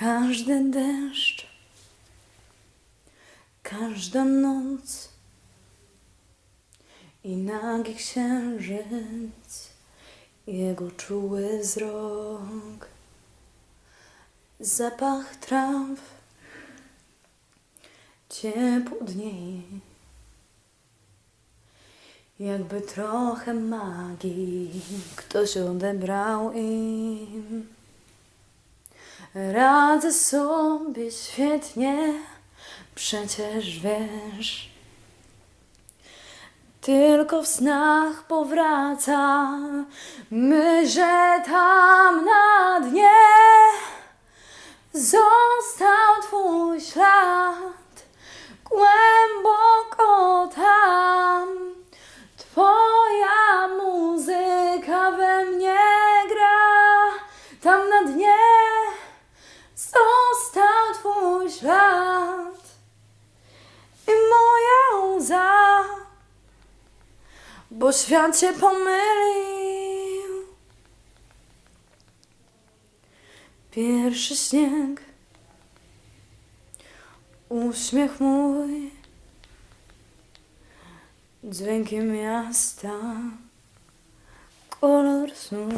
Każdy deszcz, każda noc i nagi księżyc, jego czuły wzrok, zapach traw, ciepło dni, jakby trochę magii ktoś odebrał im. Radzę sobie świetnie, przecież wiesz, tylko w snach powraca myśl, że tam na dnie został twój ślad, głęboko tam. Twoja muzyka we mnie gra, tam na dnie został twój ślad i moja łza, bo świat się pomylił. Pierwszy śnieg, uśmiech mój, dźwięki miasta, kolor snu.